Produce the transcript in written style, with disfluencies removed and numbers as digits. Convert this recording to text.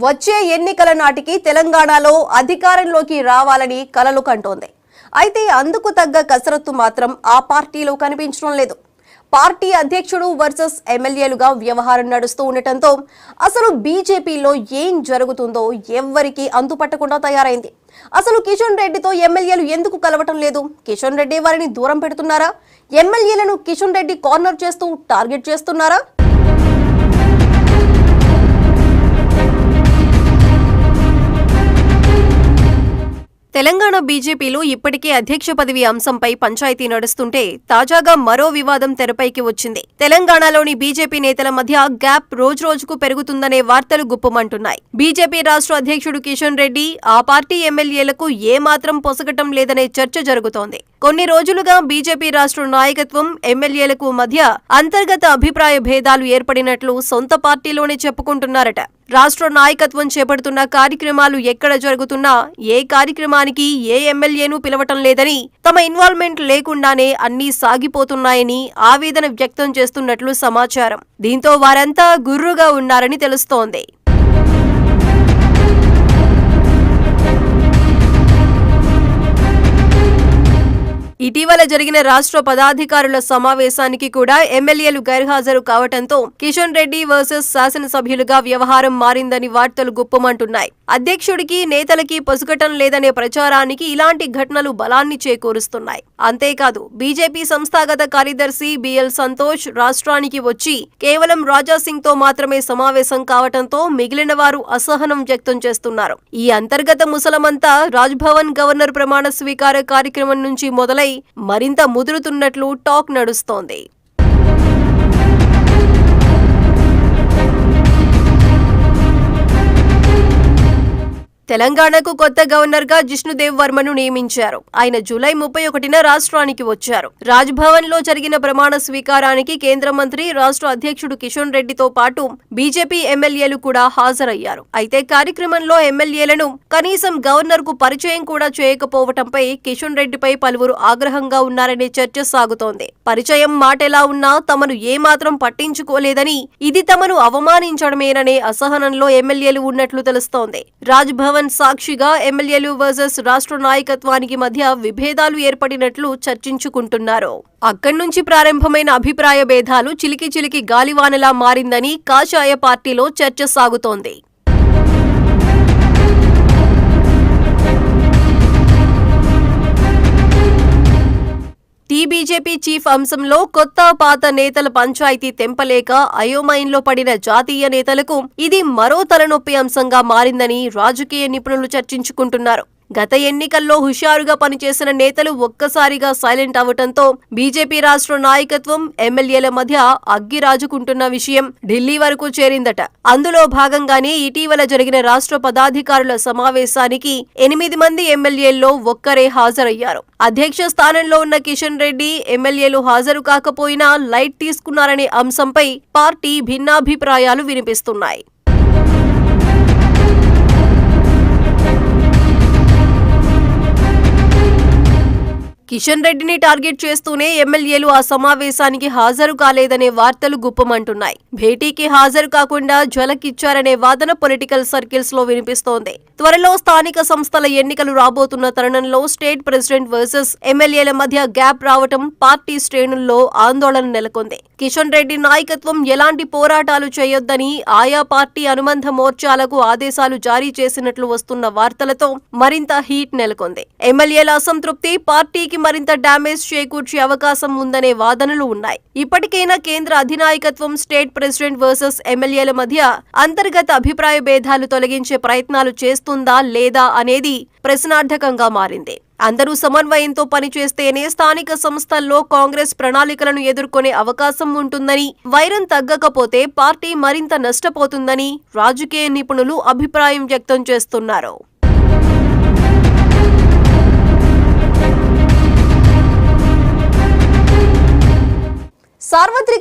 వచ్చే ఎన్నికల నాటికి తెలంగాణలో అధికారంలోకి రావాలని కలలు కంటోంది. అయితే అందుకు తగ్గ కసరత్తు మాత్రం ఆ పార్టీలో కనిపించడం లేదు. పార్టీ అధ్యక్షుడు వర్సెస్ ఎమ్మెల్యేలుగా వ్యవహారం నడుస్తూ ఉండటంతో అసలు బీజేపీలో ఏం జరుగుతుందో ఎవ్వరికీ అంతుపట్టకుండా తయారైంది. అసలు కిషన్ రెడ్డితో ఎమ్మెల్యేలు ఎందుకు కలవటం లేదు? కిషన్ రెడ్డి వారిని దూరం పెడుతున్నారా? ఎమ్మెల్యేలను కిషన్ రెడ్డి కార్నర్ చేస్తూ టార్గెట్ చేస్తున్నారా? తెలంగాణ బీజేపీలో ఇప్పటికే అధ్యక్ష పదవి అంశంపై పంచాయతీ నడుస్తుంటే తాజాగా మరో వివాదం తెరపైకి వచ్చింది. తెలంగాణలోని బీజేపీ నేతల మధ్య గ్యాప్ రోజురోజుకు పెరుగుతుందనే వార్తలు గుప్పమంటున్నాయి. బీజేపీ రాష్ట్ర అధ్యక్షుడు కిషన్ రెడ్డి ఆ పార్టీ ఎమ్మెల్యేలకు ఏమాత్రం పొసగటం లేదనే చర్చ జరుగుతోంది. కొన్ని రోజులుగా బీజేపీ రాష్ట్ర నాయకత్వం ఎమ్మెల్యేలకు మధ్య అంతర్గత అభిప్రాయ భేదాలు ఏర్పడినట్లు సొంత పార్టీలోనే చెప్పుకుంటున్నారట. రాష్ట్ర నాయకత్వం చేపడుతున్న కార్యక్రమాలు ఎక్కడ జరుగుతున్నా ఏ కార్యక్రమానికి ఏ ఎమ్మెల్యేను పిలవటం లేదని, తమ ఇన్వాల్వ్మెంట్ లేకుండానే అన్నీ సాగిపోతున్నాయని ఆవేదన వ్యక్తం చేస్తున్నట్లు సమాచారం. దీంతో వారంతా గుర్రుగా ఉన్నారని తెలుస్తోంది. ఇటీవల జరిగిన రాష్ట్ర పదాధికారుల సమావేశానికి కూడా ఎమ్మెల్యేలు గైర్హాజరు కావడంతో కిషన్ రెడ్డి వర్సెస్ శాసనసభ్యులుగా వ్యవహారం మారిందని వార్తలు గుప్పమంటున్నాయి. అధ్యక్షుడికి నేతలకి పొసగటం లేదనే ప్రచారానికి ఇలాంటి ఘటనలు బలాన్ని చేకూరుస్తున్నాయి. అంతేకాదు బీజేపీ సంస్థాగత కార్యదర్శి బిఎల్ సంతోష్ రాష్ట్రానికి వచ్చి కేవలం రాజాసింగ్ తో మాత్రమే సమావేశం కావడంతో మిగిలిన వారు అసహనం వ్యక్తం చేస్తున్నారు. ఈ అంతర్గత ముసలమంతా రాజ్భవన్ గవర్నర్ ప్రమాణ స్వీకార కార్యక్రమం నుంచి మొదలై మరింత ముదురుతున్నట్లు టాక్ నడుస్తోంది. తెలంగాణకు కొత్త గవర్నర్ గా జిష్ణుదేవ్ వర్మను నియమించారు. ఆయన జూలై 31న రాష్ట్రానికి వచ్చారు. రాజ్భవన్ లో జరిగిన ప్రమాణ స్వీకారానికి కేంద్ర మంత్రి రాష్ట్ర అధ్యక్షుడు కిషన్ రెడ్డితో పాటు బీజేపీ ఎమ్మెల్యేలు కూడా హాజరయ్యారు. అయితే కార్యక్రమంలో ఎమ్మెల్యేలను కనీసం గవర్నర్ కు పరిచయం కూడా చేయకపోవటంపై కిషన్ రెడ్డిపై పలువురు ఆగ్రహంగా ఉన్నారనే చర్చ సాగుతోంది. పరిచయం మాటెలా ఉన్నా తమను ఏమాత్రం పట్టించుకోలేదని, ఇది తమను అవమానించడమేననే అసహనంలో ఎమ్మెల్యేలు ఉన్నట్లు తెలుస్తోంది. రాజ్భవన్ సాక్షిగా ఎమ్మెల్యేలు వర్సెస్ రాష్ట్ర నాయకత్వానికి మధ్య విభేదాలు ఏర్పడినట్లు చర్చించుకుంటున్నారు. అక్కడి నుంచి ప్రారంభమైన అభిప్రాయ భేదాలు చిలికి చిలికి గాలివానలా మారిందని కాషాయ పార్టీలో చర్చ సాగుతోంది. బీజేపీ చీఫ్ అంశంలో కొత్త పాత నేతల పంచాయతీ తెంపలేక అయోమయంలో పడిన జాతీయ నేతలకు ఇది మరో తలనొప్పి అంశంగా మారిందని రాజకీయ నిపుణులు చర్చించుకుంటున్నారు. గత ఎన్నికల్లో హుషారుగా పనిచేసిన నేతలు ఒక్కసారిగా సైలెంట్ అవటంతో బీజేపీ రాష్ట్ర నాయకత్వం ఎమ్మెల్యేల మధ్య అగ్గి రాజుకుంటున్న విషయం ఢిల్లీ వరకు చేరిందట. అందులో భాగంగానే ఇటీవల జరిగిన రాష్ట్ర పదాధికారుల సమావేశానికి 8 మంది ఎమ్మెల్యేల్లో ఒక్కరే హాజరయ్యారు. అధ్యక్ష స్థానంలో ఉన్న కిషన్ రెడ్డి ఎమ్మెల్యేలు హాజరు కాకపోయినా లైట్ తీసుకున్నారనే అంశంపై పార్టీ భిన్నాభిప్రాయాలు వినిపిస్తున్నాయి. కిషన్ రెడ్డిని టార్గెట్ చేస్తూనే ఎమ్మెల్యేలు ఆ సమావేశానికి హాజరు కాలేదనే వార్తలు గుప్పమంటున్నాయి. భేటీకి హాజరు కాకుండా ఝలకిచ్చారనే వాదన పొలిటికల్ సర్కిల్స్ లో వినిపిస్తోంది. త్వరలో స్థానిక సంస్థల ఎన్నికలు రాబోతున్న తరుణంలో స్టేట్ ప్రెసిడెంట్ వర్సెస్ ఎమ్మెల్యేల మధ్య గ్యాప్ రావటం పార్టీ శ్రేణుల్లో ఆందోళన నెలకొంది. కిషన్ రెడ్డి నాయకత్వం ఎలాంటి పోరాటాలు చేయొద్దని ఆయా పార్టీ అనుబంధ మోర్చాలకు ఆదేశాలు జారీ చేసినట్లు వస్తున్న వార్తలతో మరింత హీట్ నెలకొంది. ఎమ్మెల్యేల అసంతృప్తి పార్టీకి మరింత డ్యామేజ్ చేకూర్చే అవకాశం ఉందనే వాదనలు ఉన్నాయి. ఇప్పటికైనా కేంద్ర అధినాయకత్వం స్టేట్ ప్రెసిడెంట్ వర్సెస్ ఎమ్మెల్యేల మధ్య అంతర్గత అభిప్రాయ భేదాలు తొలగించే ప్రయత్నాలు చేస్తుందా లేదా అనేది ప్రశ్నార్థకంగా మారింది. అందరూ సమన్వయంతో పనిచేస్తేనే స్థానిక సంస్థల్లో కాంగ్రెస్ ప్రణాళికలను ఎదుర్కొనే అవకాశం ఉంటుందని, వైరం తగ్గకపోతే పార్టీ మరింత నష్టపోతుందని రాజకీయ నిపుణులు అభిప్రాయం వ్యక్తం చేస్తున్నారు. సార్వత్రిక